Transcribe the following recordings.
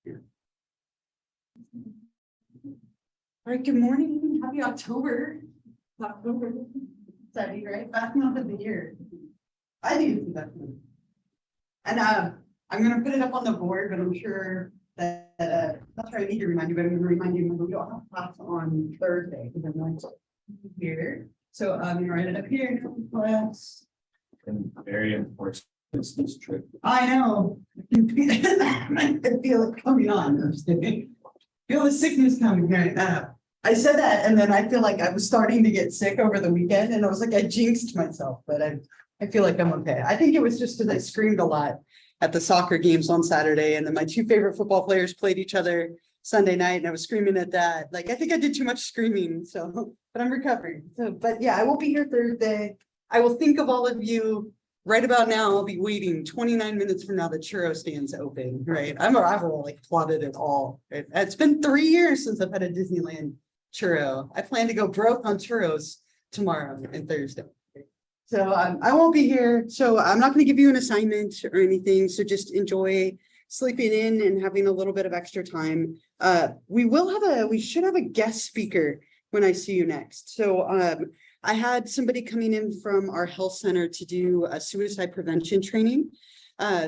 Yeah. All right, good morning. Happy October. October. Exciting, right? Best month of the year. I think it's the best month. And I'm gonna put it up on the board, but I'm sure that that's where I need to remind you, but I'm gonna remind you we don't have class on Thursday because I'm going to here. So I'm gonna write it up here. Class. And very important business trip. I know. I feel it coming on. I'm just kidding. Feel the sickness coming right now. I said that, and then I feel like I was starting to get sick over the weekend, and I was like, I jinxed myself, but I feel like I'm okay. I think it was just because I screamed a lot at the soccer games on Saturday, and then my two favorite football players played each other Sunday night, and I was screaming at that. Like, I think I did too much screaming, so, but I'm recovering. So, but yeah, I will be here Thursday. I will think of all of you. Right about now, I'll be waiting 29 minutes from now, the churro stand's open, right? I've like plotted it all. It's been 3 years since I've had a Disneyland churro. I plan to go broke on churros tomorrow and Thursday. So I won't be here. So I'm not going to give you an assignment or anything. So just enjoy sleeping in and having a little bit of extra time. We should have a guest speaker when I see you next. So I had somebody coming in from our health center to do a suicide prevention training.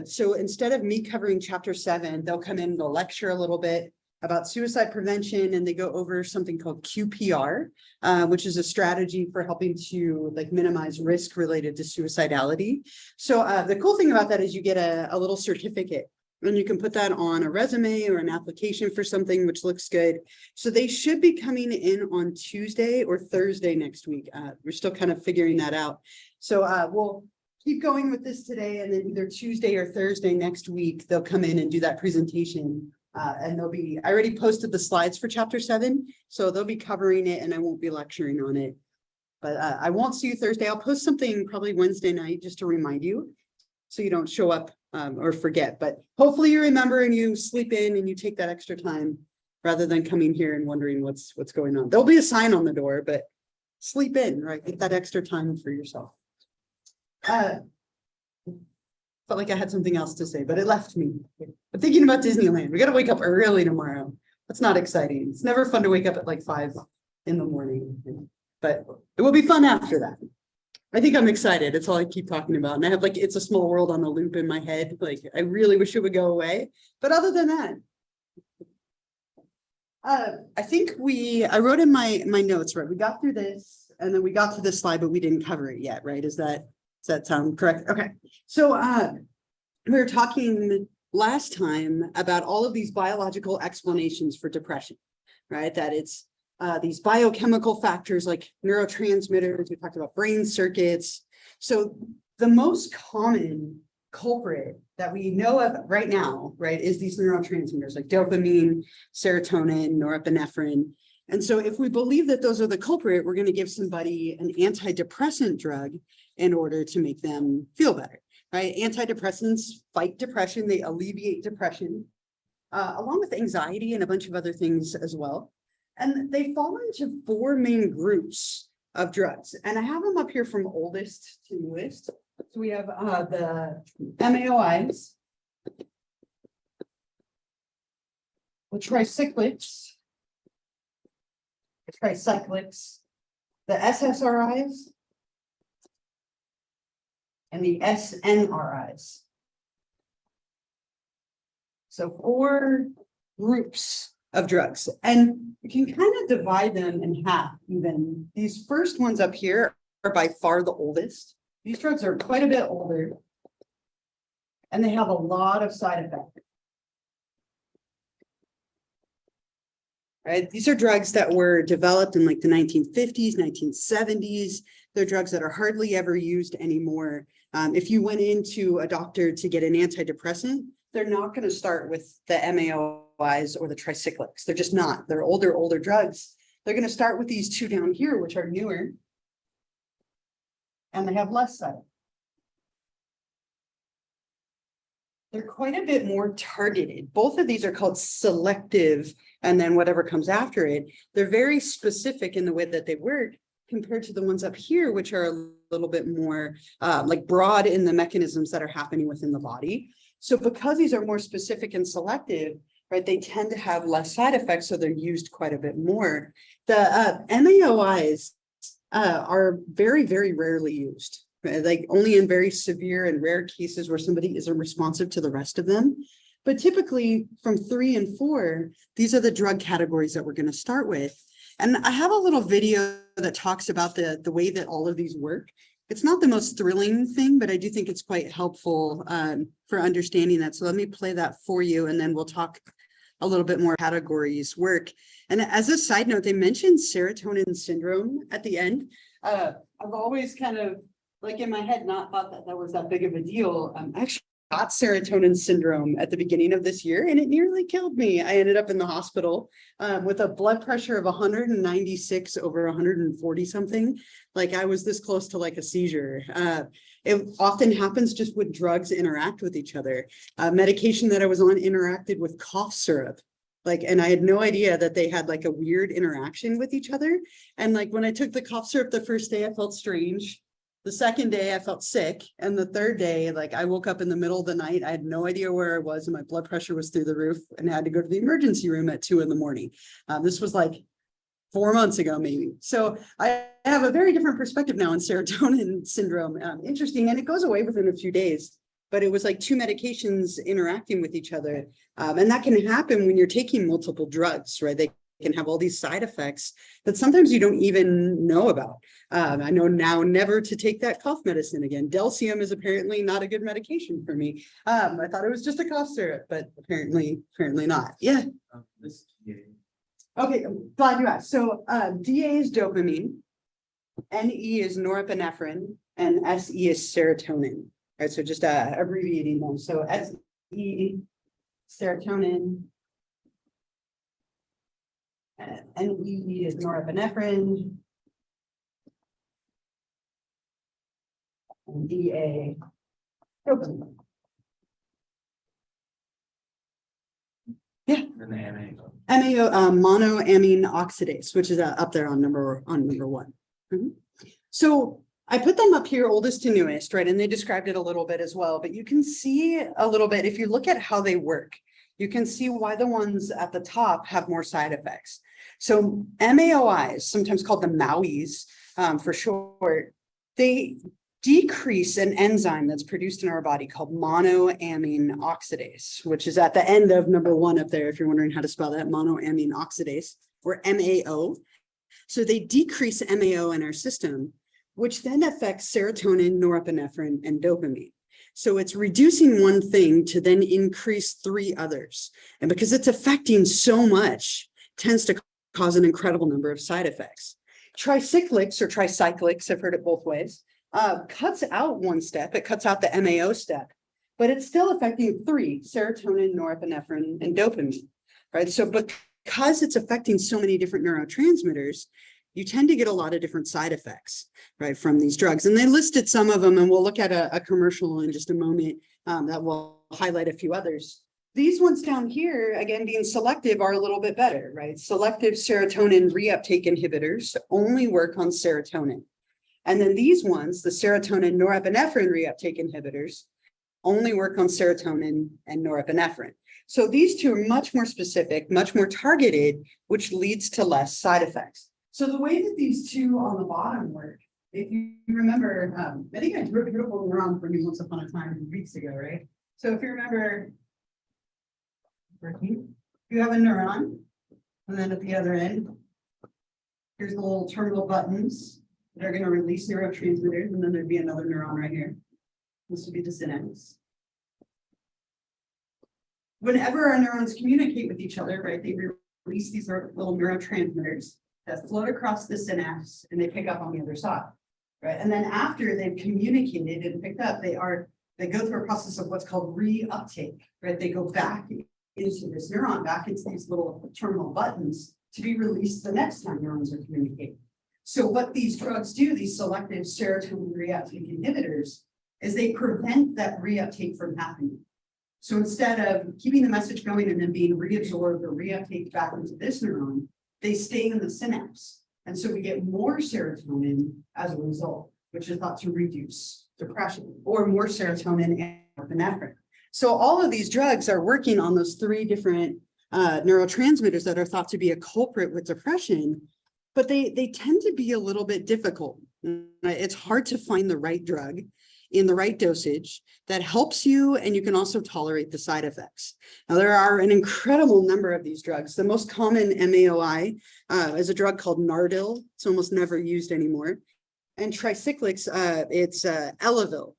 So instead of me covering chapter 7, they'll come in, they'll lecture a little bit about suicide prevention, and they go over something called QPR, which is a strategy for helping to like minimize risk related to suicidality. So the cool thing about that is you get a little certificate. And you can put that on a resume or an application for something, which looks good. So they should be coming in on Tuesday or Thursday next week. We're still kind of figuring that out. So we'll keep going with this today, and then either Tuesday or Thursday next week, they'll come in and do that presentation. And I already posted the slides for chapter 7, so they'll be covering it and I won't be lecturing on it. But I won't see you Thursday. I'll post something probably Wednesday night just to remind you so you don't show up or forget, but hopefully you remember and you sleep in and you take that extra time rather than coming here and wondering what's going on. There'll be a sign on the door, but sleep in, right? Get that extra time for yourself. Felt like I had something else to say, but it left me. I'm thinking about Disneyland. We got to wake up early tomorrow. That's not exciting. It's never fun to wake up at like 5 in the morning, but it will be fun after that. I think I'm excited. It's all I keep talking about. And I have like, It's a Small World on a loop in my head. Like, I really wish it would go away. But other than that, I think I wrote in my notes, right? We got through this and then we got to this slide, but we didn't cover it yet, right? Does that sound correct? Okay. So we were talking last time about all of these biological explanations for depression, right? That it's these biochemical factors like neurotransmitters. We talked about brain circuits. So the most common culprit that we know of right now, right, is these neurotransmitters like dopamine, serotonin, norepinephrine. And so if we believe that those are the culprit, we're going to give somebody an antidepressant drug in order to make them feel better, right? Antidepressants fight depression. They alleviate depression, along with anxiety and a bunch of other things as well. And they fall into 4 main groups of drugs. And I have them up here from oldest to newest. So we have the MAOIs, the tricyclics, the SSRIs, and the SNRIs. So 4 groups of drugs, and you can kind of divide them in half even. These first ones up here are by far the oldest. These drugs are quite a bit older, and they have a lot of side effects. Right? These are drugs that were developed in like the 1950s, 1970s. They're drugs that are hardly ever used anymore. If you went into a doctor to get an antidepressant, they're not going to start with the MAOIs or the tricyclics. They're just not. They're older drugs. They're going to start with these 2 down here, which are newer, and they have less side effects. They're quite a bit more targeted. Both of these are called selective, and then whatever comes after it, they're very specific in the way that they work compared to the ones up here, which are a little bit more like broad in the mechanisms that are happening within the body. So because these are more specific and selective, right, they tend to have less side effects, so they're used quite a bit more. The MAOIs are very, very rarely used, right? Like only in very severe and rare cases where somebody isn't responsive to the rest of them. But typically from 3 and 4, these are the drug categories that we're going to start with. And I have a little video that talks about the way that all of these work. It's not the most thrilling thing, but I do think it's quite helpful for understanding that. So let me play that for you, and then we'll talk a little bit more categories work. And as a side note, they mentioned serotonin syndrome at the end. I've always kind of, like in my head, not thought that that was that big of a deal. Actually got serotonin syndrome at the beginning of this year, and it nearly killed me. I ended up in the hospital with a blood pressure of 196 over 140 something. Like I was this close to like a seizure. It often happens just when drugs interact with each other. Medication that I was on interacted with cough syrup. Like, and I had no idea that they had like a weird interaction with each other. And like when I took the cough syrup the first day, I felt strange. The second day I felt sick. And the third day, like I woke up in the middle of the night. I had no idea where I was, and my blood pressure was through the roof, and had to go to the emergency room at 2 a.m. This was like 4 months ago, maybe. So I have a very different perspective now on serotonin syndrome. Interesting. And it goes away within a few days, but it was like 2 medications interacting with each other. And that can happen when you're taking multiple drugs, right? They can have all these side effects that sometimes you don't even know about. I know now never to take that cough medicine again. Delcium is apparently not a good medication for me. I thought it was just a cough syrup, but apparently not. Yeah. This Okay, I'm glad you asked. So DA is dopamine, NE is norepinephrine, and SE is serotonin. All right, so just abbreviating them. So SE, serotonin, NE is norepinephrine, and DA, dopamine. Yeah. and the MAO. MAO, monoamine oxidase, which is up there on number 1. Mhm. So I put them up here, oldest to newest, right? And they described it a little bit as well, but you can see a little bit, if you look at how they work, you can see why the ones at the top have more side effects. So MAOIs, sometimes called the MAOIs for short, they decrease an enzyme that's produced in our body called monoamine oxidase, which is at the end of number 1 up there, if you're wondering how to spell that, monoamine oxidase, or MAO. So they decrease MAO in our system, which then affects serotonin, norepinephrine, and dopamine. So it's reducing one thing to then increase 3 others. And because it's affecting so much, tends to cause an incredible number of side effects. Tricyclics or tricyclics, I've heard it both ways, cuts out 1 step. It cuts out the MAO step, but it's still affecting 3, serotonin, norepinephrine, and dopamine, right? So because it's affecting so many different neurotransmitters, you tend to get a lot of different side effects, right, from these drugs. And they listed some of them, and we'll look at a commercial in just a moment that will highlight a few others. These ones down here, again, being selective, are a little bit better, right? Selective serotonin reuptake inhibitors only work on serotonin. And then these ones, the serotonin norepinephrine reuptake inhibitors, only work on serotonin and norepinephrine. So these 2 are much more specific, much more targeted, which leads to less side effects. So the way that these 2 on the bottom work, if you remember, I think I drew a beautiful neuron for me once upon a time weeks ago, right? So if you remember, you have a neuron, and then at the other end, here's the little terminal buttons that are going to release neurotransmitters, and then there'd be another neuron right here. This would be the synapse. Whenever our neurons communicate with each other, right, they release these little neurotransmitters that float across the synapse, and they pick up on the other side, right? And then after they've communicated and picked up, they go through a process of what's called reuptake, right? They go back into this neuron, back into these little terminal buttons to be released the next time neurons are communicating. So what these drugs do, these selective serotonin reuptake inhibitors, is they prevent that reuptake from happening. So instead of keeping the message going and then being reabsorbed or reuptake back into this neuron, they stay in the synapse. And so we get more serotonin as a result, which is thought to reduce depression, or more serotonin and norepinephrine. So all of these drugs are working on those three different neurotransmitters that are thought to be a culprit with depression, but they tend to be a little bit difficult. It's hard to find the right drug in the right dosage that helps you, and you can also tolerate the side effects. Now, there are an incredible number of these drugs. The most common MAOI is a drug called Nardil. It's almost never used anymore. And tricyclics, it's Elavil.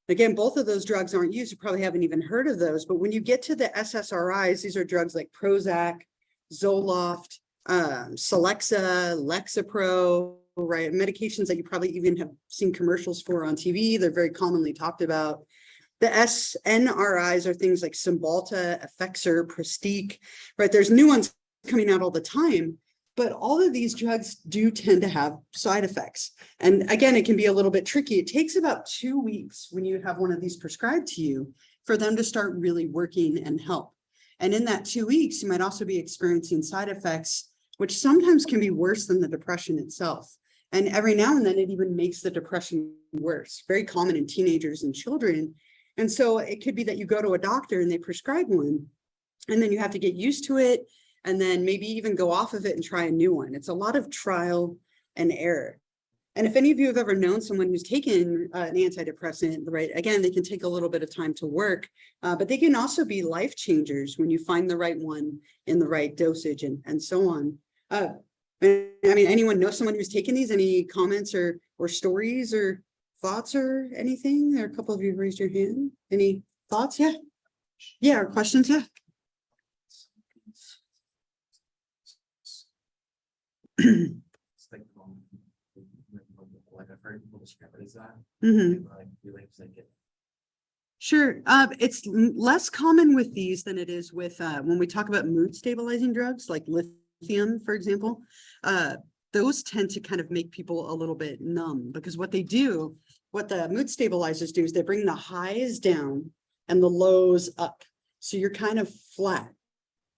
Again, both of those drugs aren't used. You probably haven't even heard of those. But when you get to the SSRIs, these are drugs like Prozac, Zoloft, Celexa, Lexapro, right? Medications that you probably even have seen commercials for on TV. They're very commonly talked about. The SNRIs are things like Cymbalta, Effexor, Pristiq, right? There's new ones coming out all the time, but all of these drugs do tend to have side effects. And again, it can be a little bit tricky. It takes about 2 weeks when you have one of these prescribed to you for them to start really working and help. And in that 2 weeks, you might also be experiencing side effects, which sometimes can be worse than the depression itself. And every now and then it even makes the depression worse, very common in teenagers and children. And so it could be that you go to a doctor and they prescribe one, and then you have to get used to it, and then maybe even go off of it and try a new one. It's a lot of trial and error. And if any of you have ever known someone who's taken an antidepressant, right, again, they can take a little bit of time to work, but they can also be life changers when you find the right one in the right dosage and so on. I mean, anyone know someone who's taken these? Any comments or stories or thoughts or anything? There are a couple of you raised your hand. Any thoughts? Yeah. Yeah, or questions? Yeah. It's like I've heard people describe it as that. Like feelings like it. Sure. It's less common with these than it is with when we talk about mood stabilizing drugs like lithium, for example. Those tend to kind of make people a little bit numb, because what the mood stabilizers do is they bring the highs down and the lows up. So you're kind of flat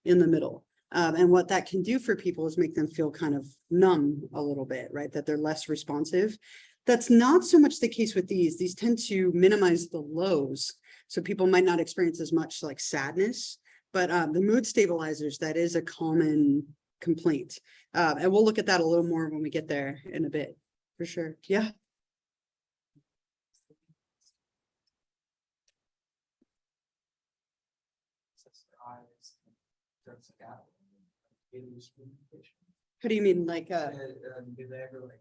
in the middle. And what that can do for people is make them feel kind of numb a little bit, right? That they're less responsive. That's not so much the case with these. These tend to minimize the lows. So people might not experience as much like sadness, but the mood stabilizers, that is a common complaint. And we'll look at that a little more when we get there in a bit, for sure. Yeah. How do you mean, like do they ever like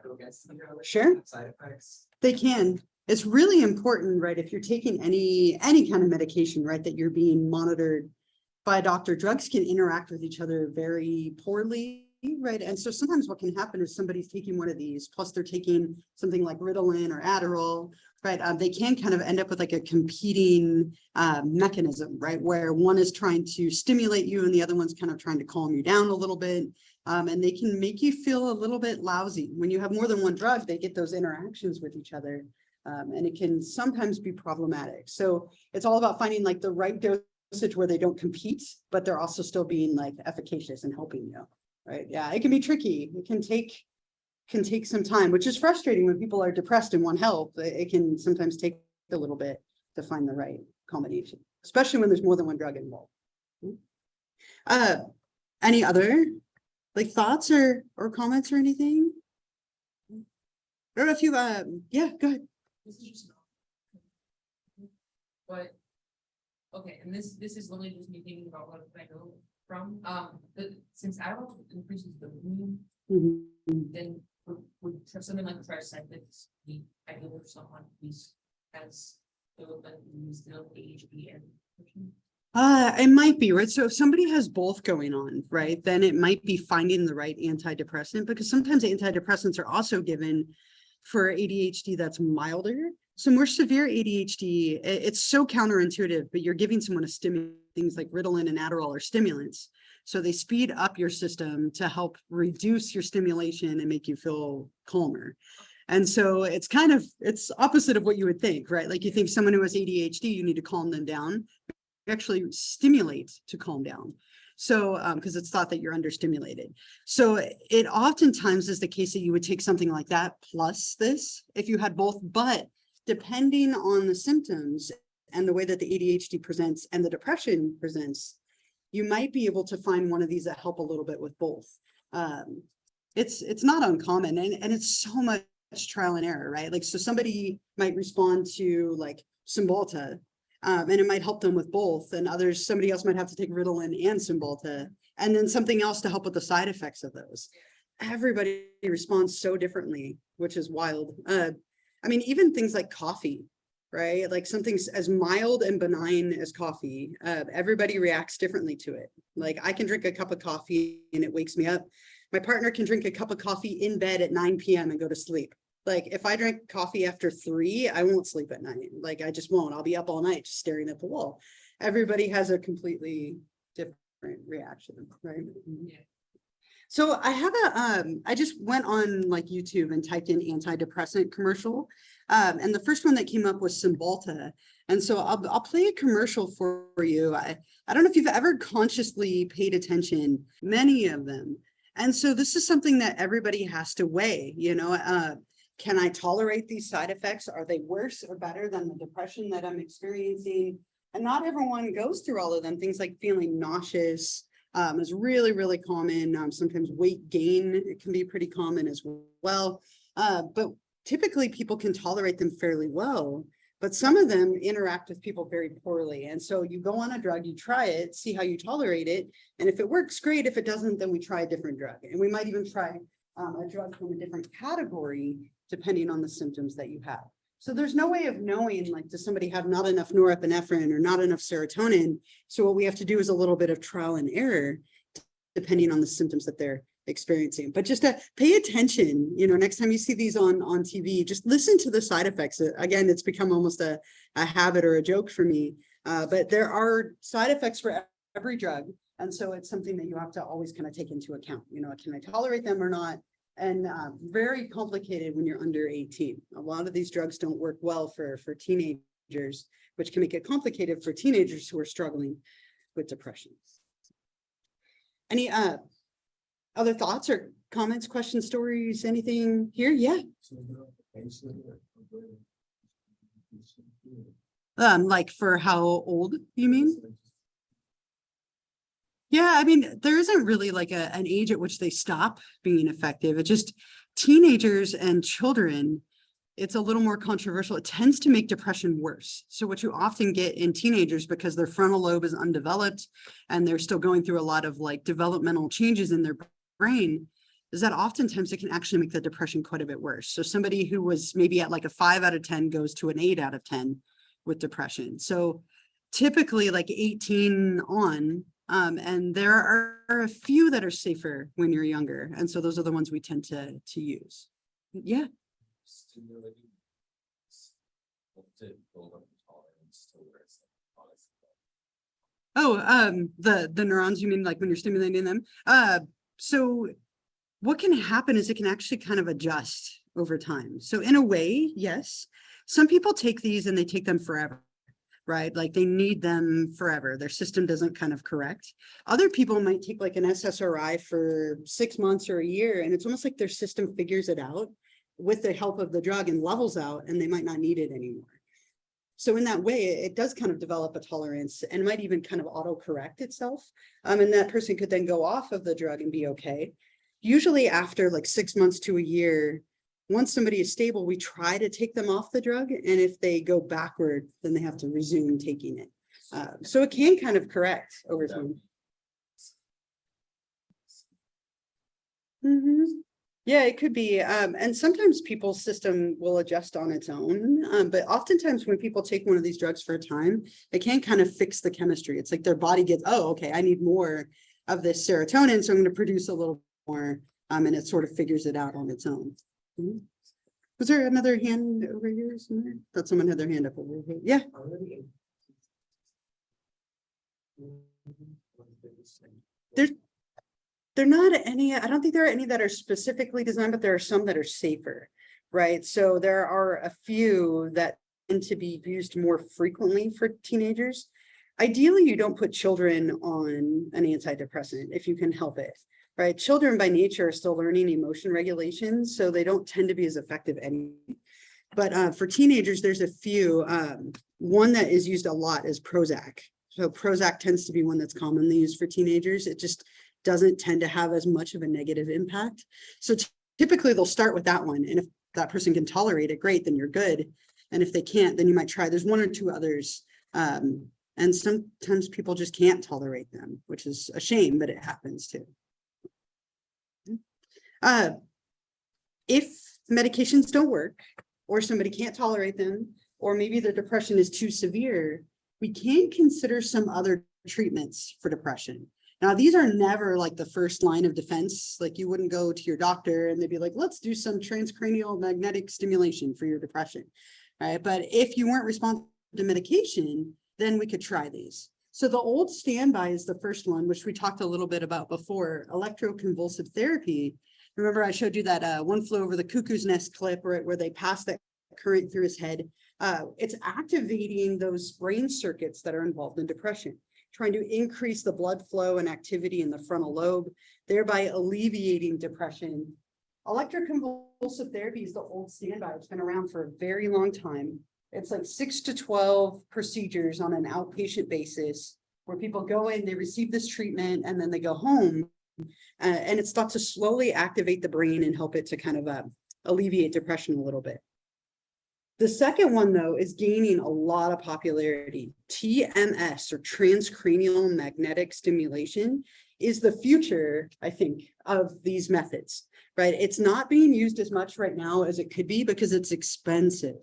go against sure, side effects? They can. It's really important, right? If you're taking any kind of medication, right, that you're being monitored by a doctor. Drugs can interact with each other very poorly, right? And so sometimes what can happen is somebody's taking one of these, plus they're taking something like Ritalin or Adderall, right? They can kind of end up with like a competing mechanism, right? Where one is trying to stimulate you and the other one's kind of trying to calm you down a little bit. And they can make you feel a little bit lousy. When you have more than one drug, they get those interactions with each other. And it can sometimes be problematic. So it's all about finding like the right dosage where they don't compete, but they're also still being like efficacious and helping you, right? Yeah, it can be tricky. It can take some time, which is frustrating when people are depressed and want help. It can sometimes take a little bit to find the right combination, especially when there's more than one drug involved. Any other like thoughts or comments or anything? Or if you yeah, go ahead. This is just but okay, and this is literally just me thinking about what I know from since Adderall increases the mood, then would something like tricyclics be ideal for someone who's has still ADHD and depression? It might be, right? So if somebody has both going on, right, then it might be finding the right antidepressant, because sometimes antidepressants are also given for ADHD that's milder. So more severe ADHD, it's so counterintuitive, but you're giving someone a stimulant. Things like Ritalin and Adderall are stimulants. So they speed up your system to help reduce your stimulation and make you feel calmer. And so it's it's opposite of what you would think, right? Like you think someone who has ADHD, you need to calm them down. You actually stimulate to calm down. So, because it's thought that you're understimulated. So it oftentimes is the case that you would take something like that plus this if you had both, but depending on the symptoms and the way that the ADHD presents and the depression presents, you might be able to find one of these that help a little bit with both. It's not uncommon, and it's so much trial and error, right? Like, so somebody might respond to like Cymbalta, and it might help them with both, and somebody else might have to take Ritalin and Cymbalta, and then something else to help with the side effects of those. Everybody responds so differently, which is wild. I mean, even things like coffee, right? Like something as mild and benign as coffee, everybody reacts differently to it. Like, I can drink a cup of coffee and it wakes me up. My partner can drink a cup of coffee in bed at 9 p.m. and go to sleep. Like, if I drink coffee after 3, I won't sleep at night. Like, I just won't. I'll be up all night just staring at the wall. Everybody has a completely different reaction, right? Yeah. So I have I just went on like YouTube and typed in antidepressant commercial. And the first one that came up was Cymbalta. And so I'll play a commercial for you. I don't know if you've ever consciously paid attention, many of them. And so this is something that everybody has to weigh, can I tolerate these side effects? Are they worse or better than the depression that I'm experiencing? And not everyone goes through all of them. Things like feeling nauseous is really, really common. Sometimes weight gain, it can be pretty common as well. But typically people can tolerate them fairly well, but some of them interact with people very poorly. And so you go on a drug, you try it, see how you tolerate it. And if it works, great. If it doesn't, then we try a different drug. And we might even try a drug from a different category, depending on the symptoms that you have. So there's no way of knowing, like, does somebody have not enough norepinephrine or not enough serotonin? So what we have to do is a little bit of trial and error, depending on the symptoms that they're experiencing. But just to pay attention, next time you see these on TV, just listen to the side effects. Again, it's become almost a habit or a joke for me, but there are side effects for every drug. And so it's something that you have to always kind of take into account, can I tolerate them or not? And very complicated when you're under 18. A lot of these drugs don't work well for teenagers, which can make it complicated for teenagers who are struggling with depression. Any other thoughts or comments, questions, stories, anything here? Yeah. Like for how old, you mean? Yeah, I mean, there isn't really like an age at which they stop being effective. It's just teenagers and children, it's a little more controversial. It tends to make depression worse. So what you often get in teenagers, because their frontal lobe is undeveloped and they're still going through a lot of like developmental changes in their brain, is that oftentimes it can actually make the depression quite a bit worse. So somebody who was maybe at like a 5 out of 10 goes to an 8 out of 10 with depression. So typically like 18 on, and there are a few that are safer when you're younger. And so those are the ones we tend to use. Yeah. Oh, the neurons, you mean like when you're stimulating them? So what can happen is it can actually kind of adjust over time. So in a way, yes, some people take these and they take them forever. Right? Like they need them forever. Their system doesn't kind of correct. Other people might take like an SSRI for 6 months or a year, and it's almost like their system figures it out with the help of the drug and levels out, and they might not need it anymore. So in that way, it does kind of develop a tolerance and might even kind of auto-correct itself. And that person could then go off of the drug and be okay. Usually after like 6 months to a year, once somebody is stable, we try to take them off the drug. And if they go backward, then they have to resume taking it. So it can kind of correct over time. Yeah, it could be. And sometimes people's system will adjust on its own. But oftentimes when people take one of these drugs for a time, it can kind of fix the chemistry. It's like their body gets, oh, okay, I need more of this serotonin, so I'm going to produce a little more. And it sort of figures it out on its own. Was there another hand over here somewhere? Thought someone had their hand up over here. Yeah. They're not any, I don't think there are any that are specifically designed, but there are some that are safer, right? So there are a few that tend to be used more frequently for teenagers. Ideally, you don't put children on an antidepressant if you can help it. Right, children by nature are still learning emotion regulation, so they don't tend to be as effective anyway. But for teenagers, there's a few. One that is used a lot is Prozac. So Prozac tends to be one that's commonly used for teenagers. It just doesn't tend to have as much of a negative impact. So typically they'll start with that one. And if that person can tolerate it, great, then you're good. And if they can't, then you might try. There's one or two others. And sometimes people just can't tolerate them, which is a shame, but it happens too. If medications don't work, or somebody can't tolerate them, or maybe their depression is too severe, we can consider some other treatments for depression. Now, these are never like the first line of defense. Like you wouldn't go to your doctor and they'd be like, let's do some transcranial magnetic stimulation for your depression. All right. But if you weren't responsive to medication, then we could try these. So the old standby is the first one, which we talked a little bit about before, electroconvulsive therapy. Remember, I showed you that One Flew Over the Cuckoo's Nest clip where they passed that current through his head. It's activating those brain circuits that are involved in depression, trying to increase the blood flow and activity in the frontal lobe, thereby alleviating depression. Electroconvulsive therapy is the old standby. It's been around for a very long time. It's like 6 to 12 procedures on an outpatient basis where people go in, they receive this treatment, and then they go home. And it's thought to slowly activate the brain and help it to kind of alleviate depression a little bit. The second one, though, is gaining a lot of popularity. TMS, or transcranial magnetic stimulation, is the future, I think, of these methods, right? It's not being used as much right now as it could be because it's expensive.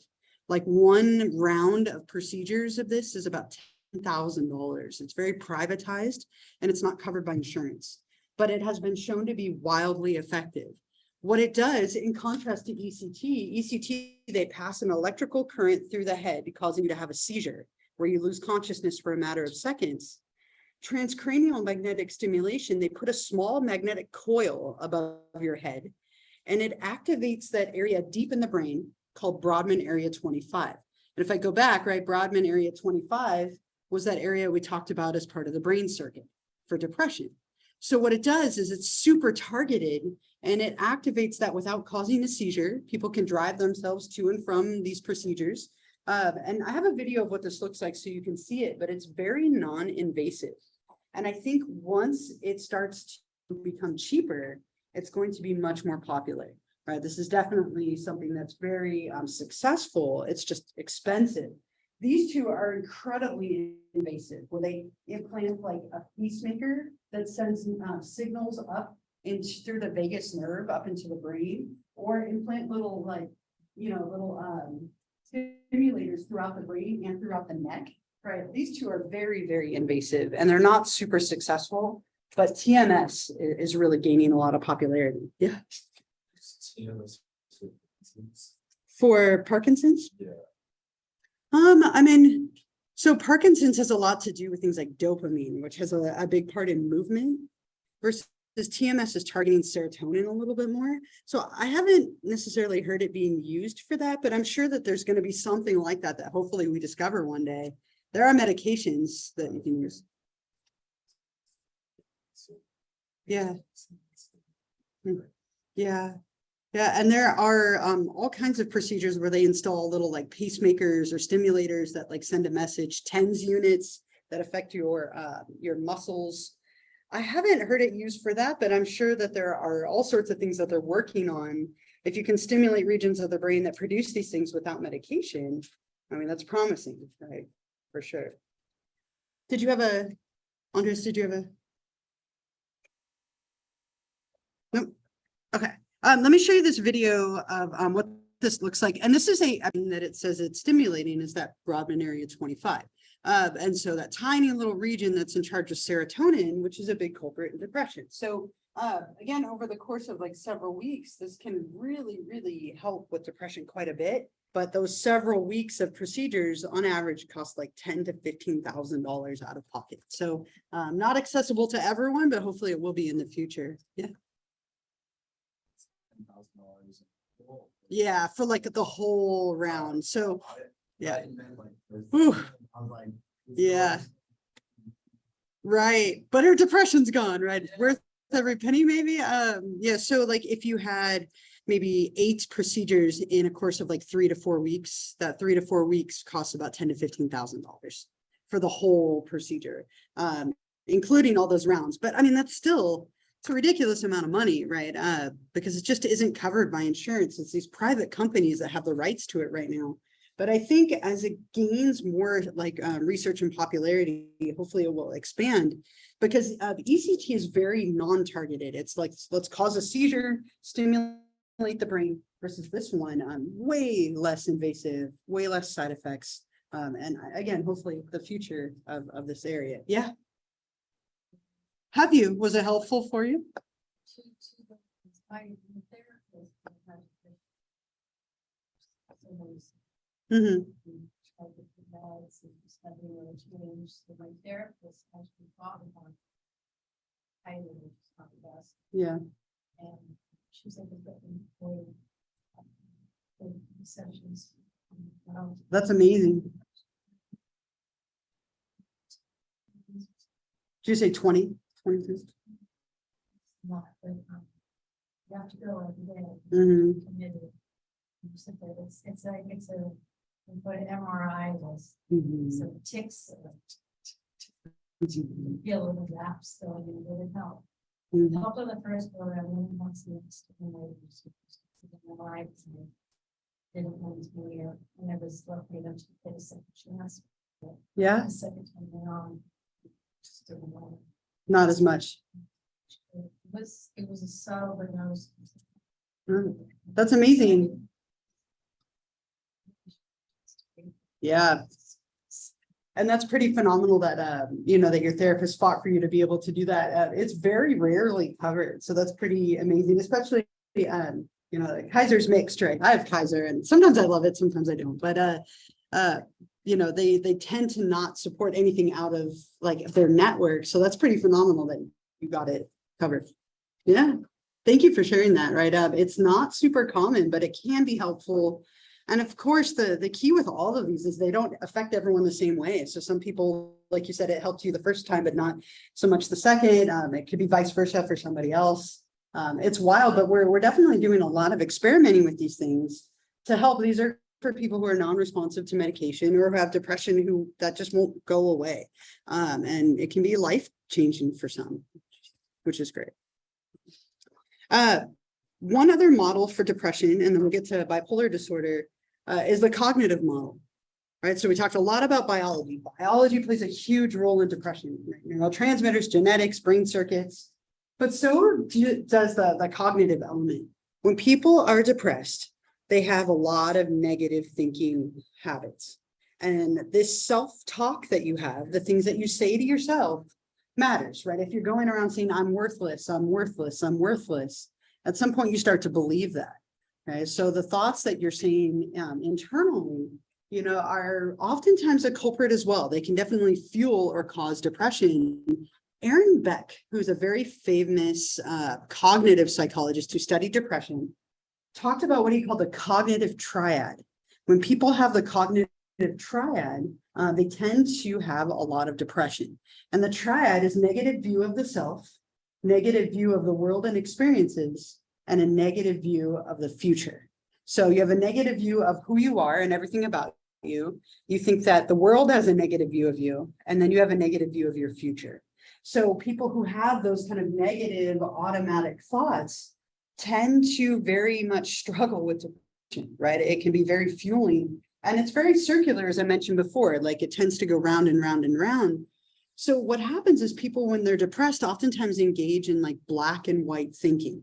Like one round of procedures of this is about $10,000. It's very privatized and it's not covered by insurance, but it has been shown to be wildly effective. What it does, in contrast to ECT, they pass an electrical current through the head, causing you to have a seizure where you lose consciousness for a matter of seconds. Transcranial magnetic stimulation, they put a small magnetic coil above your head, and it activates that area deep in the brain called Brodmann area 25. And if I go back, right, Brodmann area 25 was that area we talked about as part of the brain circuit for depression. So what it does is it's super targeted and it activates that without causing a seizure. People can drive themselves to and from these procedures. And I have a video of what this looks like so you can see it, but it's very non-invasive. And I think once it starts to become cheaper, it's going to be much more popular, right? This is definitely something that's very successful. It's just expensive. These two are incredibly invasive, where they implant like a pacemaker that sends signals up through the vagus nerve up into the brain, or implant little stimulators throughout the brain and throughout the neck, right? These two are very, very invasive and they're not super successful, but TMS is really gaining a lot of popularity. Yeah. For Parkinson's? Yeah. I mean, so Parkinson's has a lot to do with things like dopamine, which has a big part in movement, versus TMS is targeting serotonin a little bit more. So I haven't necessarily heard it being used for that, but I'm sure that there's going to be something like that hopefully we discover one day. There are medications that you can use. Yeah. Yeah. Yeah, and there are all kinds of procedures where they install little like pacemakers or stimulators that like send a message, TENS units that affect your muscles. I haven't heard it used for that, but I'm sure that there are all sorts of things that they're working on. If you can stimulate regions of the brain that produce these things without medication, I mean, that's promising, right? For sure. Did you have Andres, did you have Nope. Okay. Let me show you this video of what this looks like. And this is that it says it's stimulating is that Brodmann area 25. And so that tiny little region that's in charge of serotonin, which is a big culprit in depression. So again, over the course of like several weeks, this can really, really help with depression quite a bit. But those several weeks of procedures on average cost like $10,000 to $15,000 out of pocket. So not accessible to everyone, but hopefully it will be in the future. Yeah. Yeah, for like the whole round. So yeah. Ooh. Yeah. Right. But her depression's gone, right? Worth every penny, maybe. Yeah. So like if you had maybe 8 procedures in a course of like 3 to 4 weeks. That 3 to 4 weeks costs about $10,000 to $15,000 for the whole procedure, including all those rounds. But I mean, that's still, it's a ridiculous amount of money, right? Because it just isn't covered by insurance. It's these private companies that have the rights to it right now. But I think as it gains more like research and popularity, hopefully it will expand, because ECT is very non-targeted. It's like, let's cause a seizure, stimulate the brain, versus this one, way less invasive, way less side effects. And again, hopefully the future of this area. Yeah. Have you? Was it helpful for you? Mm-hmm. Yeah. And she said sessions. That's amazing. Did you say 20? 22? Not, but, you have to go every day. Mhm. Committed. It's like, it's a, you put an MRI was, Mhm. some ticks, feel little gaps going in, really help. Mhm. Helped on the first program, and then once the next, and MRI, didn't want to be here, and I was lucky enough to get a second chance. Yeah, The second time around, just didn't want not as much. it was a subtle, but I was. That's amazing. Yeah. And that's pretty phenomenal that, you know, that your therapist fought for you to be able to do that. It's very rarely covered. So that's pretty amazing, especially, you know, like Kaiser's mixed, right? I have Kaiser and sometimes I love it, sometimes I don't, but, you know, they tend to not support anything out of like their network. So that's pretty phenomenal that you got it covered. Yeah. Thank you for sharing that, right? It's not super common, but it can be helpful. And of course, the key with all of these is they don't affect everyone the same way. So some people, like you said, it helped you the first time, but not so much the second. It could be vice versa for somebody else. It's wild, but we're definitely doing a lot of experimenting with these things to help. These are for people who are non-responsive to medication or who have depression who that just won't go away. And it can be life-changing for some, which is great. One other model for depression, and then we'll get to bipolar disorder, is the cognitive model, right? So we talked a lot about biology. Biology plays a huge role in depression, right? Neurotransmitters, genetics, brain circuits, but so does the cognitive element. When people are depressed, they have a lot of negative thinking habits. And this self-talk that you have, the things that you say to yourself, matters, right? If you're going around saying, I'm worthless, I'm worthless, I'm worthless, at some point you start to believe that, right? So the thoughts that you're saying internally, you know, are oftentimes a culprit as well. They can definitely fuel or cause depression. Aaron Beck, who's a very famous cognitive psychologist who studied depression, talked about what he called the cognitive triad. When people have the cognitive triad, they tend to have a lot of depression. And the triad is negative view of the self, negative view of the world and experiences, and a negative view of the future. So you have a negative view of who you are and everything about you. You think that the world has a negative view of you, and then you have a negative view of your future. So people who have those kind of negative automatic thoughts tend to very much struggle with depression, right? It can be very fueling, and it's very circular, as I mentioned before, like it tends to go round and round and round. So what happens is people, when they're depressed, oftentimes engage in like black and white thinking.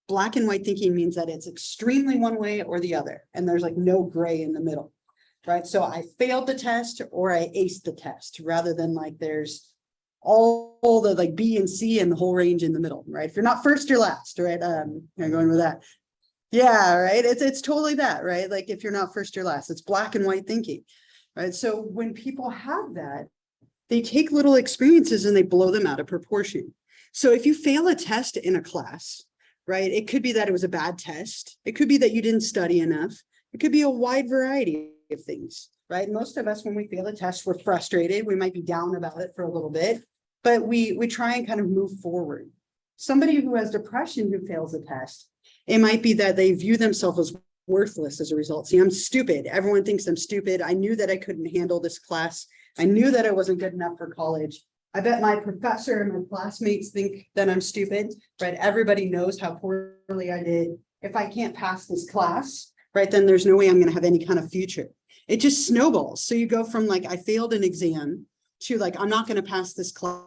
Black and white thinking means that it's extremely one way or the other, and there's like no gray in the middle, right? So I failed the test or I aced the test, rather than like there's all the like B and C and the whole range in the middle, right? If you're not first, you're last, right? I'm going with that. Yeah, right. It's totally that, right? Like if you're not first, you're last. It's black and white thinking, right? So when people have that, they take little experiences and they blow them out of proportion. So if you fail a test in a class, right, it could be that it was a bad test. It could be that you didn't study enough. It could be a wide variety of things, right? Most of us, when we fail a test, we're frustrated. We might be down about it for a little bit, but we try and kind of move forward. Somebody who has depression who fails a test, it might be that they view themselves as worthless as a result. See, I'm stupid. Everyone thinks I'm stupid. I knew that I couldn't handle this class. I knew that I wasn't good enough for college. I bet my professor and my classmates think that I'm stupid, right? Everybody knows how poorly I did. If I can't pass this class, right, then there's no way I'm going to have any kind of future. It just snowballs. So you go from like, I failed an exam to like, I'm not going to pass this class.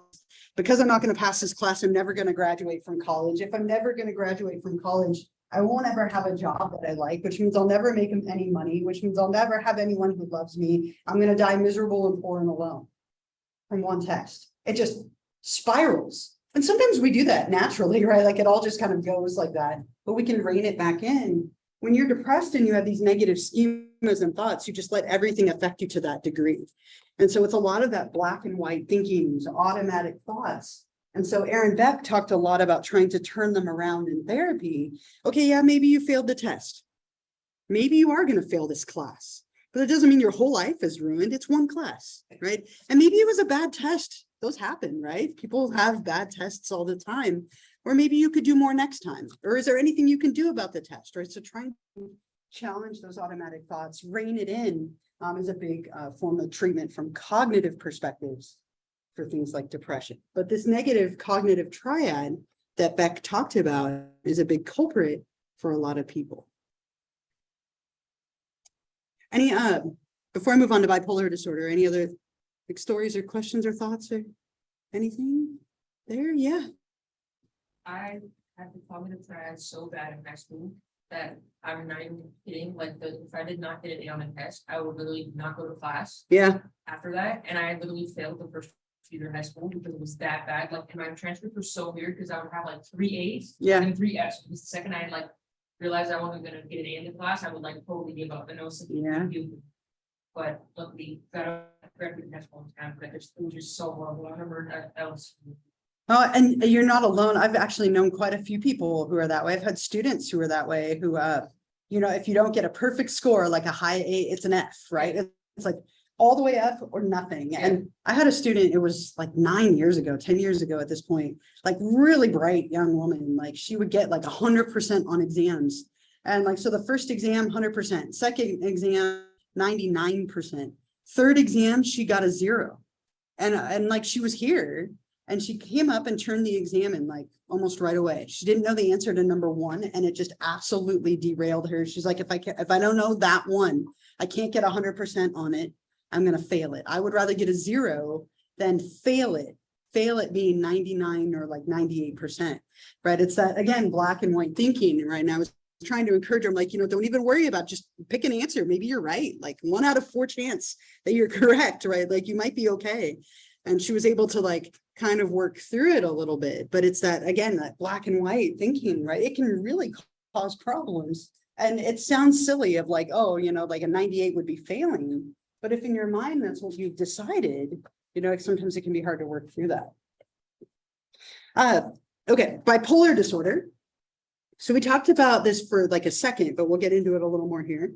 Because I'm not going to pass this class, I'm never going to graduate from college. If I'm never going to graduate from college, I won't ever have a job that I like, which means I'll never make any money, which means I'll never have anyone who loves me. I'm going to die miserable and poor and alone from one test. It just spirals. And sometimes we do that naturally, right? Like it all just kind of goes like that, but we can rein it back in. When you're depressed and you have these negative schemas and thoughts, you just let everything affect you to that degree. And so it's a lot of that black and white thinking, automatic thoughts. And so Aaron Beck talked a lot about trying to turn them around in therapy. Okay, yeah, maybe you failed the test. Maybe you are going to fail this class, but it doesn't mean your whole life is ruined. It's one class, right? And maybe it was a bad test. Those happen, right? People have bad tests all the time. Or maybe you could do more next time. Or is there anything you can do about the test? Right? So trying to challenge those automatic thoughts, rein it in is a big form of treatment from cognitive perspectives for things like depression. But this negative cognitive triad that Beck talked about is a big culprit for a lot of people. Any, before I move on to bipolar disorder, any other like, stories or questions or thoughts or anything there? Yeah. I had the cognitive triad so bad in high school that I'm not even kidding. Like if I did not get an A on a test, I would literally not go to class Yeah. after that. And I literally failed the first year of high school because it was that bad. Like, and my transcript was so weird because I would have like 3 A's Yeah. and 3 F's. Because the second I like realized I wasn't gonna get an A in the class, I would like totally give up. And it was something Yeah. to do. But luckily, got a graduated next one time. But it was just so horrible. I remember that was. Oh, and you're not alone. I've actually known quite a few people who are that way. I've had students who are that way, who, if you don't get a perfect score, like a high A, it's an F, right? It's like all the way up or nothing. Yeah. And I had a student, it was like 9 years ago, 10 years ago at this point, like really bright young woman. Like she would get like 100% on exams. And like, so the first exam, 100%, second exam, 99%, third exam, she got a 0. And like, she was here. And she came up and turned the exam in like almost right away. She didn't know the answer to number 1, and it just absolutely derailed her. She's like, if I don't know that one, I can't get 100% on it. I'm going to fail it. I would rather get a 0 than fail it being 99 or like 98%, right? It's that, again, black and white thinking right now. I was trying to encourage her. I'm like, don't even worry about, just pick an answer. Maybe you're right. Like 1 out of 4 chance that you're correct, right? Like you might be okay. And she was able to like kind of work through it a little bit, but it's that, again, that black and white thinking, right? It can really cause problems. And it sounds silly of like, oh, like a 98 would be failing. But if in your mind, that's what you've decided, sometimes it can be hard to work through that. Okay, bipolar disorder. So we talked about this for like a second, but we'll get into it a little more here.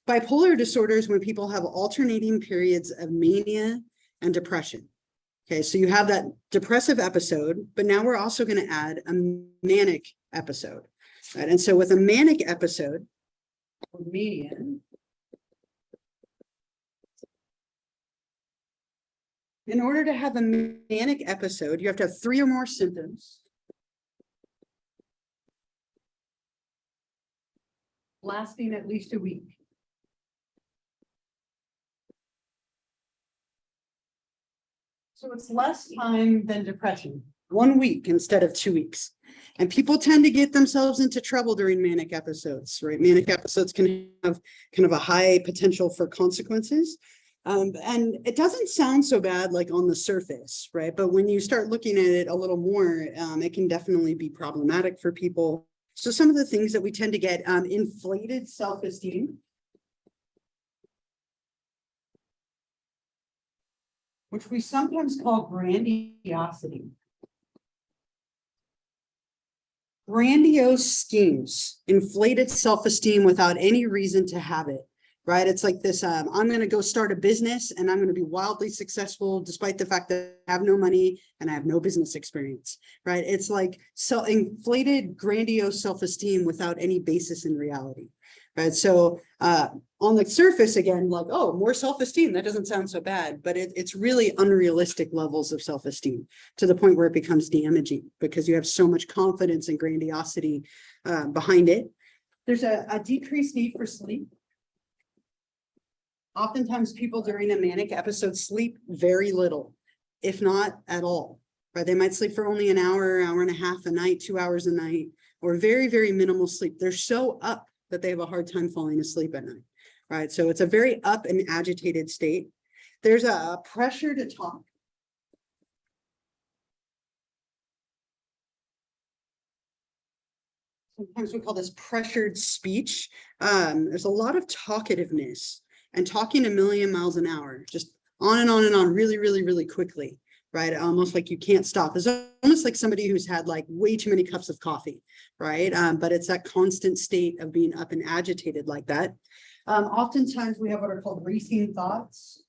Bipolar disorder is when people have alternating periods of mania and depression. Okay, so you have that depressive episode, but now we're also going to add a manic episode. Right? And so with a manic episode, or mania, in order to have a manic episode, you have to have 3 or more symptoms lasting at least a week. So it's less time than depression, 1 week instead of 2 weeks. And people tend to get themselves into trouble during manic episodes, right? Manic episodes can have kind of a high potential for consequences. And it doesn't sound so bad like on the surface, right? But when you start looking at it a little more, it can definitely be problematic for people. So some of the things that we tend to get, inflated self-esteem, which we sometimes call grandiosity. Grandiose schemes, inflated self-esteem without any reason to have it. right? It's like this, I'm going to go start a business and I'm going to be wildly successful despite the fact that I have no money and I have no business experience, right? It's like so inflated, grandiose self-esteem without any basis in reality, right? So on the surface, again, like, oh, more self-esteem, that doesn't sound so bad, but it's really unrealistic levels of self-esteem to the point where it becomes damaging because you have so much confidence and grandiosity behind it. There's a decreased need for sleep. Oftentimes people during a manic episode sleep very little, if not at all, right? They might sleep for only an hour, hour and a half a night, 2 hours a night, or very, very minimal sleep. They're so up that they have a hard time falling asleep at night, right? So it's a very up and agitated state. There's a pressure to talk. Sometimes we call this pressured speech. There's a lot of talkativeness and talking a million miles an hour, just on and on and on really, really, really quickly, right? Almost like you can't stop. It's almost like somebody who's had like way too many cups of coffee, right? But it's that constant state of being up and agitated like that. Oftentimes we have what are called racing thoughts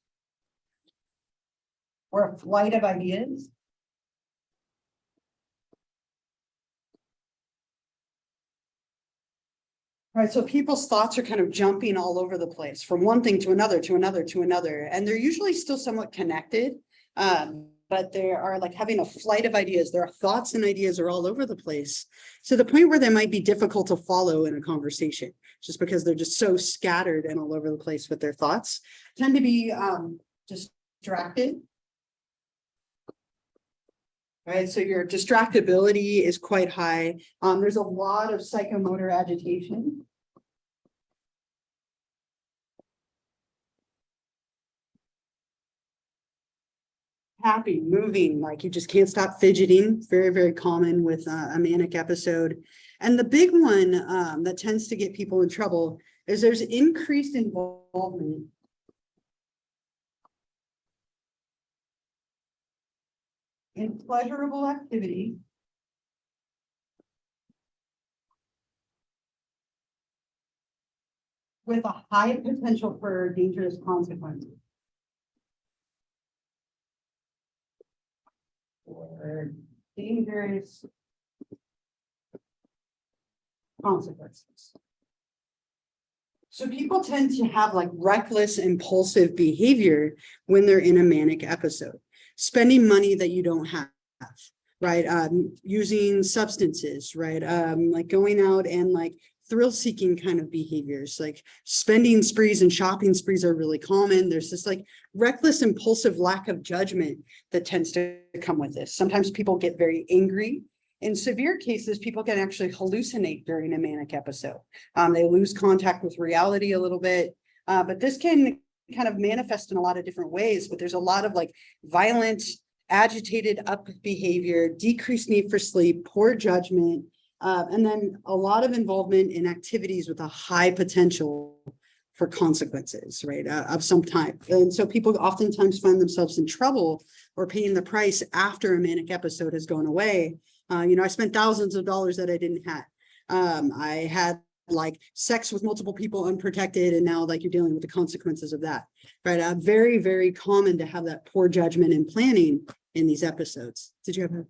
or a flight of ideas. Right, so people's thoughts are kind of jumping all over the place from one thing to another, to another, to another, and they're usually still somewhat connected, but they are like having a flight of ideas. Their thoughts and ideas are all over the place to the point where they might be difficult to follow in a conversation, just because they're just so scattered and all over the place with their thoughts. Tend to be distracted. Right, so your distractibility is quite high. There's a lot of psychomotor agitation. Happy, moving, like you just can't stop fidgeting. Very, very common with a manic episode. And the big one that tends to get people in trouble is there's increased involvement in pleasurable activity with a high potential for dangerous consequences. Or dangerous consequences. So people tend to have like reckless, impulsive behavior when they're in a manic episode. Spending money that you don't have, right? Using substances, right? Like going out and like thrill-seeking kind of behaviors, like spending sprees and shopping sprees are really common. There's this like reckless, impulsive lack of judgment that tends to come with this. Sometimes people get very angry. In severe cases, people can actually hallucinate during a manic episode. They lose contact with reality a little bit, but this can kind of manifest in a lot of different ways, but there's a lot of like violent, agitated up behavior, decreased need for sleep, poor judgment, and then a lot of involvement in activities with a high potential for consequences, right, of some type. And so people oftentimes find themselves in trouble or paying the price after a manic episode has gone away. I spent thousands of dollars that I didn't have. I had like sex with multiple people unprotected, and now like you're dealing with the consequences of that, right? Very, very common to have that poor judgment and planning in these episodes. Did you have a?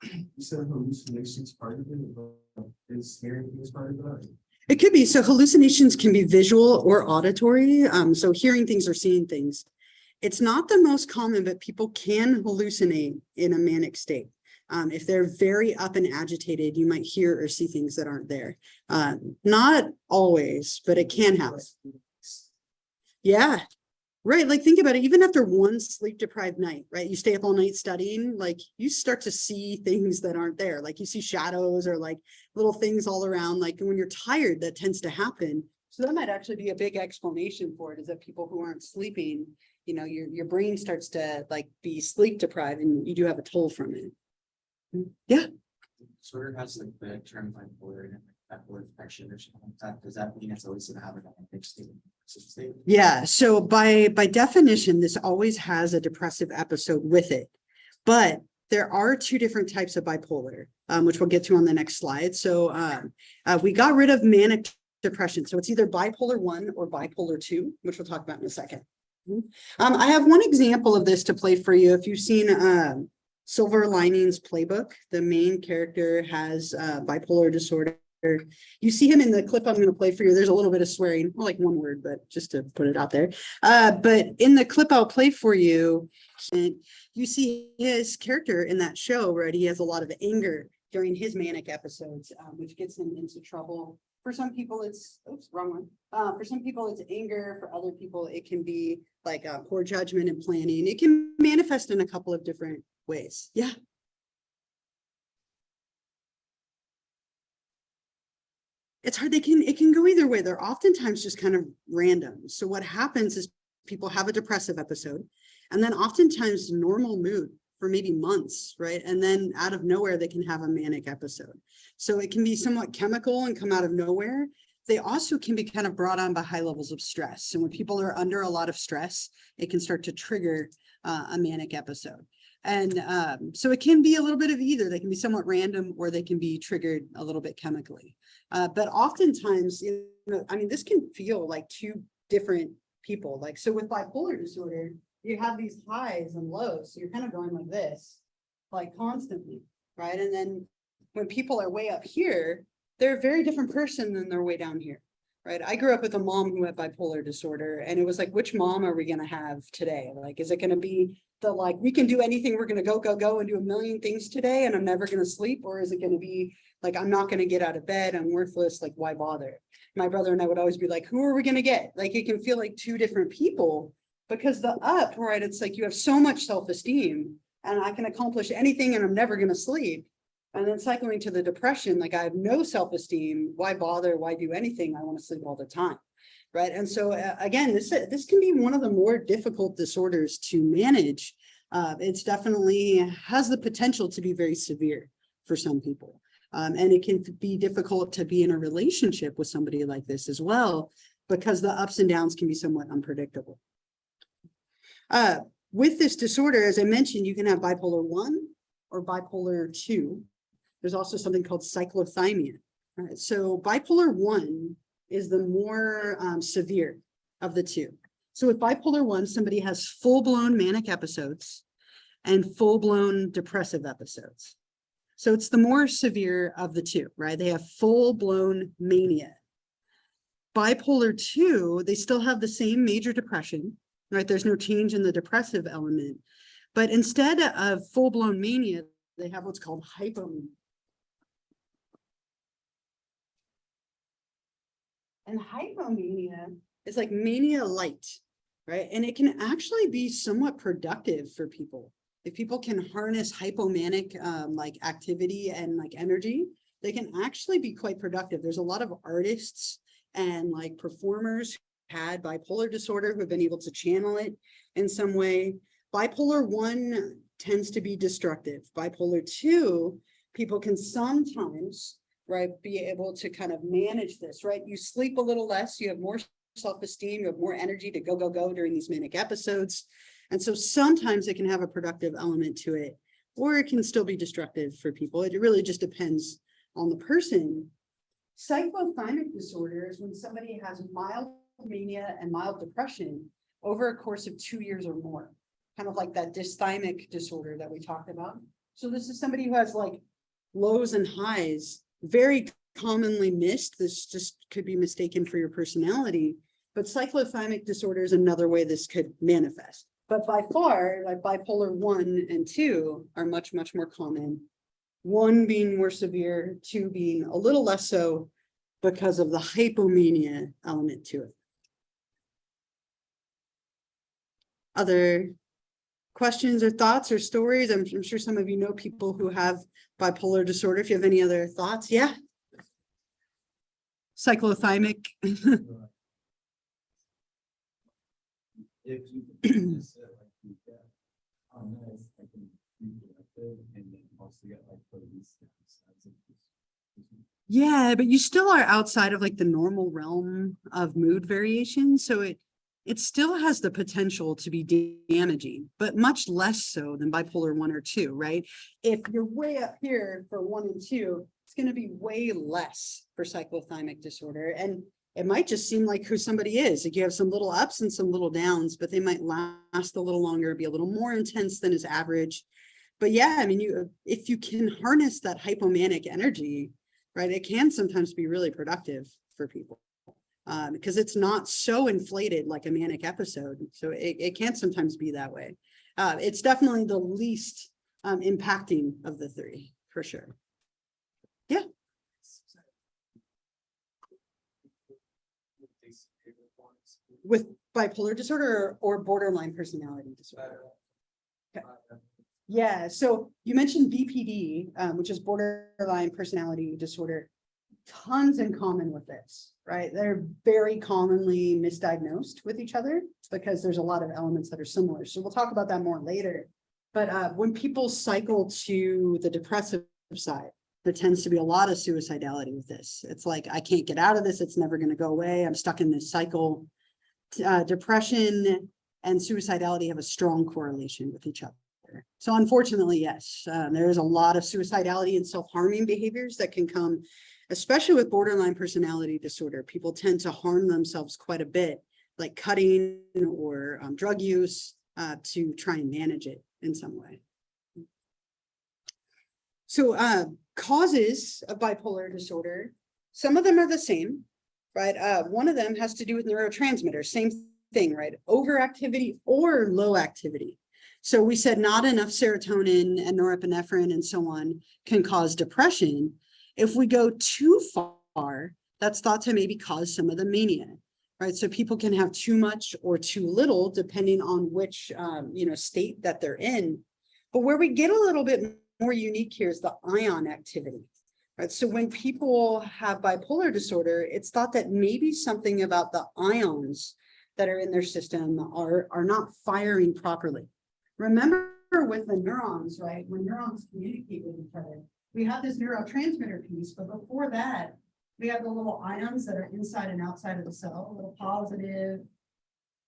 You said hallucinations part of it, is hearing things part of it? It could be. So hallucinations can be visual or auditory. So hearing things or seeing things. It's not the most common, but people can hallucinate in a manic state. If they're very up and agitated, you might hear or see things that aren't there. Not always, but it can happen. Yeah, right. Like think about it. Even after one sleep deprived night, right? You stay up all night studying, like you start to see things that aren't there. Like you see shadows or like little things all around. Like when you're tired, that tends to happen. So that might actually be a big explanation for it, is that people who aren't sleeping, your brain starts to like be sleep deprived, and you do have a toll from it. Yeah. Disorder has like the term bipolar and bipolar affection or something like that. Does that mean it's always gonna have a fixed state? Yeah. So by definition, this always has a depressive episode with it. But there are two different types of bipolar, which we'll get to on the next slide. So we got rid of manic depression. So it's either bipolar 1 or bipolar 2, which we'll talk about in a second. I have one example of this to play for you. If you've seen Silver Linings Playbook, the main character has bipolar disorder. You see him in the clip I'm going to play for you. There's a little bit of swearing, well, like one word, but just to put it out there. But in the clip I'll play for you, you see his character in that show, right? He has a lot of anger during his manic episodes, which gets him into trouble. For some people, it's, oops, wrong one. For some people, it's anger. For other people, it can be like poor judgment and planning. It can manifest in a couple of different ways. Yeah. It's hard. It can go either way. They're oftentimes just kind of random. So what happens is people have a depressive episode, and then oftentimes normal mood for maybe months, right? And then out of nowhere, they can have a manic episode. So it can be somewhat chemical and come out of nowhere. They also can be kind of brought on by high levels of stress. So when people are under a lot of stress, it can start to trigger a manic episode. And so it can be a little bit of either. They can be somewhat random, or they can be triggered a little bit chemically. But oftentimes, I mean, this can feel like two different people. Like, so with bipolar disorder, you have these highs and lows. So you're kind of going like this, like constantly, right? And then when people are way up here, they're a very different person than they're way down here, right? I grew up with a mom who had bipolar disorder, and it was like, which mom are we going to have today? Like, is it going to be the, like, we can do anything, we're going to go and do a million things today, and I'm never going to sleep? Or is it going to be like, I'm not going to get out of bed, I'm worthless, like, why bother? My brother and I would always be like, who are we going to get? Like, it can feel like two different people, because the up, right, it's like you have so much self-esteem, and I can accomplish anything, and I'm never going to sleep. And then cycling to the depression, like, I have no self-esteem, why bother, why do anything, I want to sleep all the time, right? And so again, this can be one of the more difficult disorders to manage. It's definitely has the potential to be very severe for some people. And it can be difficult to be in a relationship with somebody like this as well, because the ups and downs can be somewhat unpredictable. With this disorder, as I mentioned, you can have bipolar 1 or bipolar 2. There's also something called cyclothymia. Right? So bipolar 1 is the more severe of the two. So with bipolar 1, somebody has full-blown manic episodes and full-blown depressive episodes. So it's the more severe of the two, right? They have full-blown mania. Bipolar 2, they still have the same major depression, right? There's no change in the depressive element, but instead of full-blown mania, they have what's called hypomania. And hypomania is like mania light, right? And it can actually be somewhat productive for people. If people can harness hypomanic like activity and like energy, they can actually be quite productive. There's a lot of artists and like performers who had bipolar disorder who have been able to channel it in some way. Bipolar 1 tends to be destructive. Bipolar 2, people can sometimes, right, be able to kind of manage this, right? You sleep a little less, you have more self-esteem, you have more energy to go during these manic episodes. And so sometimes it can have a productive element to it, or it can still be destructive for people. It really just depends on the person. Cyclothymic disorder is when somebody has mild mania and mild depression over a course of 2 years or more, kind of like that dysthymic disorder that we talked about. So this is somebody who has like lows and highs, very commonly missed. This just could be mistaken for your personality, but cyclothymic disorder is another way this could manifest. But by far, like bipolar 1 and 2 are much, much more common. 1 being more severe, 2 being a little less so because of the hypomania element to it. Other questions or thoughts or stories? I'm sure some of you know people who have bipolar disorder. If you have any other thoughts, yeah. Cyclothymic. If you can miss it, like you get on this, I can be productive and then also get like these things. Yeah, but you still are outside of like the normal realm of mood variation. So it still has the potential to be damaging, but much less so than bipolar 1 or 2, right? If you're way up here for 1 and 2, it's going to be way less for cyclothymic disorder. And it might just seem like who somebody is. Like you have some little ups and some little downs, but they might last a little longer, be a little more intense than is average. But yeah, I mean, if you can harness that hypomanic energy, right, it can sometimes be really productive for people. Because it's not so inflated like a manic episode. So it can sometimes be that way. It's definitely the least impacting of the 3, for sure. Yeah. With bipolar disorder or borderline personality disorder. Okay. Yeah, so you mentioned BPD, which is borderline personality disorder. Tons in common with this, right? They're very commonly misdiagnosed with each other because there's a lot of elements that are similar. So we'll talk about that more later. But when people cycle to the depressive side, there tends to be a lot of suicidality with this. It's like, I can't get out of this. It's never going to go away. I'm stuck in this cycle. Depression and suicidality have a strong correlation with each other. So unfortunately, yes, there is a lot of suicidality and self-harming behaviors that can come, especially with borderline personality disorder. People tend to harm themselves quite a bit, like cutting or drug use to try and manage it in some way. So causes of bipolar disorder, some of them are the same, right? One of them has to do with neurotransmitters, same thing, right? Overactivity or low activity. So we said not enough serotonin and norepinephrine and so on can cause depression. If we go too far, that's thought to maybe cause some of the mania, right? So people can have too much or too little, depending on which, state that they're in. But where we get a little bit more unique here is the ion activity, right? So when people have bipolar disorder, it's thought that maybe something about the ions that are in their system are not firing properly. Remember with the neurons, right? When neurons communicate with each other, we have this neurotransmitter piece, but before that, we have the little ions that are inside and outside of the cell, little positive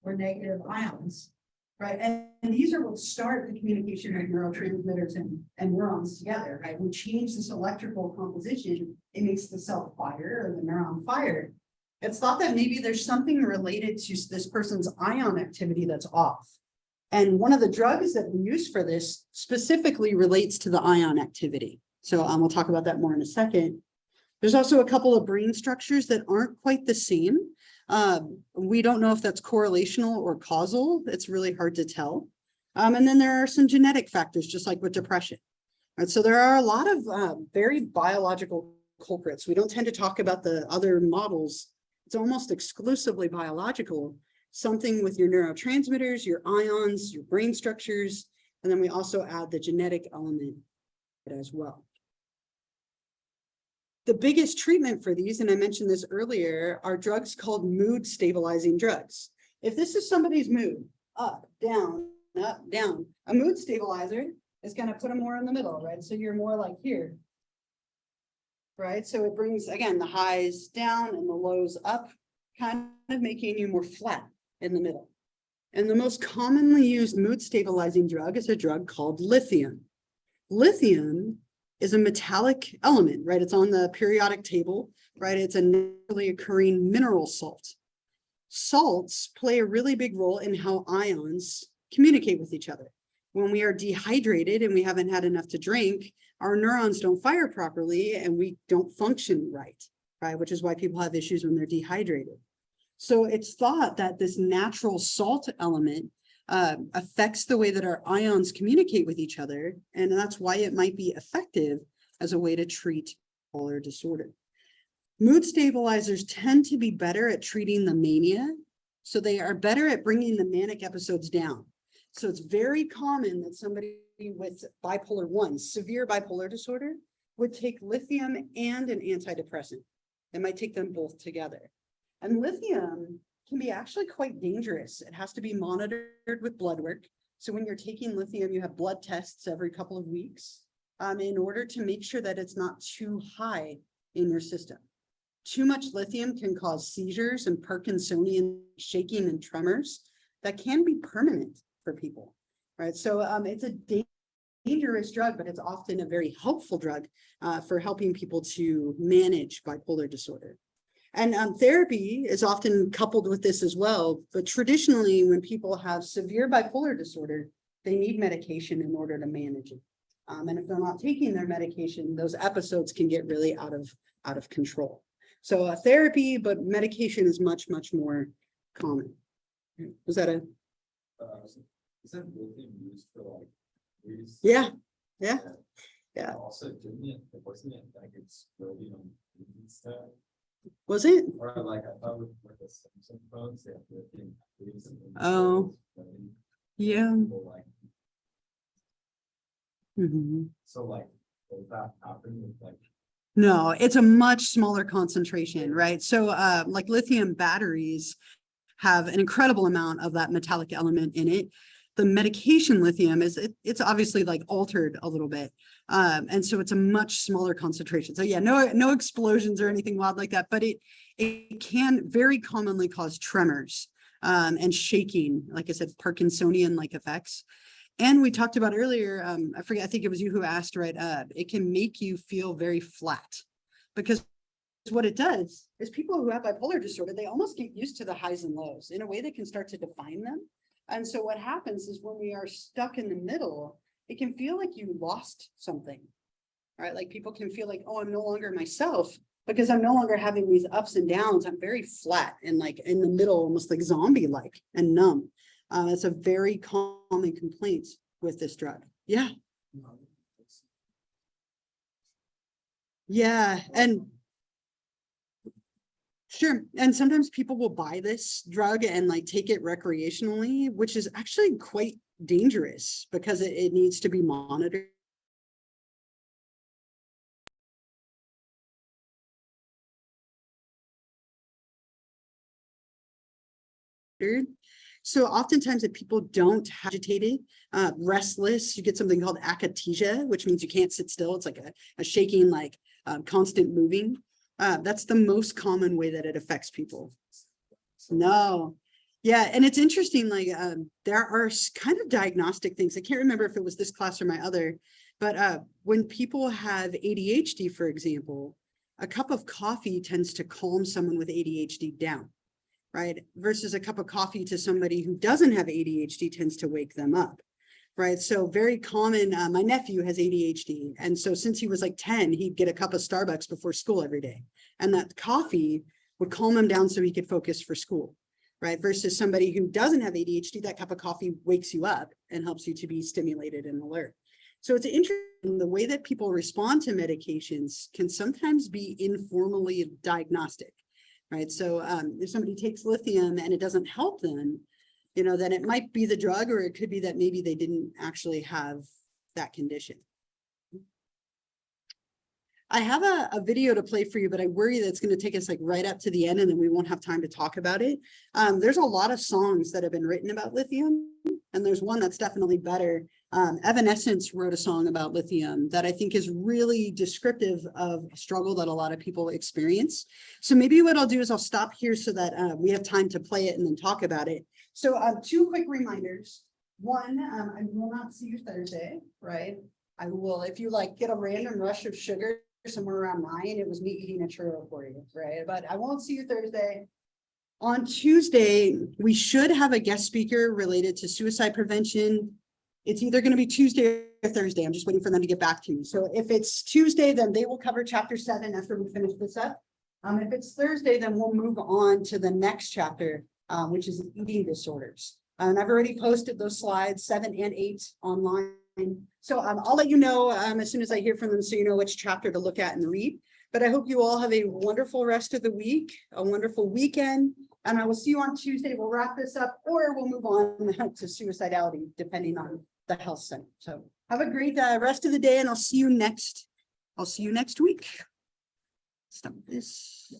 or negative ions, right? And these are what start the communication of neurotransmitters and neurons together, right? We change this electrical composition, it makes the cell fire or the neuron fire. It's thought that maybe there's something related to this person's ion activity that's off. And one of the drugs that we use for this specifically relates to the ion activity. So we'll talk about that more in a second. There's also a couple of brain structures that aren't quite the same. We don't know if that's correlational or causal. It's really hard to tell. And then there are some genetic factors, just like with depression. Right, so there are a lot of very biological culprits. We don't tend to talk about the other models. It's almost exclusively biological. Something with your neurotransmitters, your ions, your brain structures, and then we also add the genetic element as well. The biggest treatment for these, and I mentioned this earlier, are drugs called mood stabilizing drugs. If this is somebody's mood, up, down, a mood stabilizer is going to put them more in the middle, right? So you're more like here, right? So it brings, again, the highs down and the lows up, kind of making you more flat in the middle. And the most commonly used mood stabilizing drug is a drug called lithium. Lithium is a metallic element, right? It's on the periodic table, right? It's a naturally occurring mineral salt. Salts play a really big role in how ions communicate with each other. When we are dehydrated and we haven't had enough to drink, our neurons don't fire properly and we don't function right? Which is why people have issues when they're dehydrated. So it's thought that this natural salt element affects the way that our ions communicate with each other, and that's why it might be effective as a way to treat bipolar disorder. Mood stabilizers tend to be better at treating the mania, so they are better at bringing the manic episodes down. So it's very common that somebody with bipolar 1, severe bipolar disorder, would take lithium and an antidepressant. They might take them both together. And lithium can be actually quite dangerous. It has to be monitored with blood work. So when you're taking lithium, you have blood tests every couple of weeks in order to make sure that it's not too high in your system. Too much lithium can cause seizures and Parkinsonian shaking and tremors that can be permanent for people, right? So it's a dangerous drug, but it's often a very helpful drug for helping people to manage bipolar disorder. And therapy is often coupled with this as well. But traditionally, when people have severe bipolar disorder, they need medication in order to manage it. And if they're not taking their medication, those episodes can get really out of control. So therapy, but medication is much, much more common. Was that a? Is that lithium used for like? Use? Yeah. Also, wasn't it like exploding on stuff? Was it? Or like, I thought with the Samsung phones, they have lithium. Oh. Yeah. Like, Mhm. so like, does that happen with like? No, it's a much smaller concentration, right? So like lithium batteries have an incredible amount of that metallic element in it. The medication lithium it's obviously like altered a little bit. And so it's a much smaller concentration. So yeah, no explosions or anything wild like that, but it can very commonly cause tremors and shaking, like I said, Parkinsonian-like effects. And we talked about earlier, I think it was you who asked, right? It can make you feel very flat because what it does is people who have bipolar disorder, they almost get used to the highs and lows in a way that can start to define them. And so what happens is when we are stuck in the middle, it can feel like you lost something, right? Like people can feel like, oh, I'm no longer myself because I'm no longer having these ups and downs. I'm very flat and like in the middle, almost like zombie-like and numb. It's a very common complaint with this drug. Yeah. Yeah. And sure. And sometimes people will buy this drug and like take it recreationally, which is actually quite dangerous because it needs to be monitored. So oftentimes if people don't have agitated, restless, you get something called akathisia, which means you can't sit still. It's like a shaking, like constant moving. That's the most common way that it affects people. No. Yeah, and it's interesting, like there are kind of diagnostic things. I can't remember if it was this class or my other, but when people have ADHD, for example, a cup of coffee tends to calm someone with ADHD down. Right? Versus a cup of coffee to somebody who doesn't have ADHD tends to wake them up. Right? So very common, my nephew has ADHD. And so since he was like 10, he'd get a cup of Starbucks before school every day. And that coffee would calm him down so he could focus for school. Right? Versus somebody who doesn't have ADHD, that cup of coffee wakes you up and helps you to be stimulated and alert. So it's interesting, the way that people respond to medications can sometimes be informally diagnostic. Right. So if somebody takes lithium and it doesn't help them, then it might be the drug, or it could be that maybe they didn't actually have that condition. I have a video to play for you, but I worry that it's going to take us like right up to the end and then we won't have time to talk about it. There's a lot of songs that have been written about lithium, and there's one that's definitely better. Evanescence wrote a song about lithium that I think is really descriptive of a struggle that a lot of people experience. So maybe what I'll do is I'll stop here so that we have time to play it and then talk about it. So 2 quick reminders. One, I will not see you Thursday, right? I will, if you like get a random rush of sugar somewhere around 9, it was me eating a churro for you, right? But I won't see you Thursday. On Tuesday, we should have a guest speaker related to suicide prevention. It's either going to be Tuesday or Thursday. I'm just waiting for them to get back to me. So if it's Tuesday, then they will cover chapter 7 after we finish this up. If it's Thursday, then we'll move on to the next chapter, which is eating disorders. And I've already posted those slides 7 and 8 online. So I'll let you know as soon as I hear from them, so you know which chapter to look at and read. But I hope you all have a wonderful rest of the week, a wonderful weekend. And I will see you on Tuesday. We'll wrap this up, or we'll move on to suicidality, depending on the health center. So have a great rest of the day, and I'll see you next week. Stop this.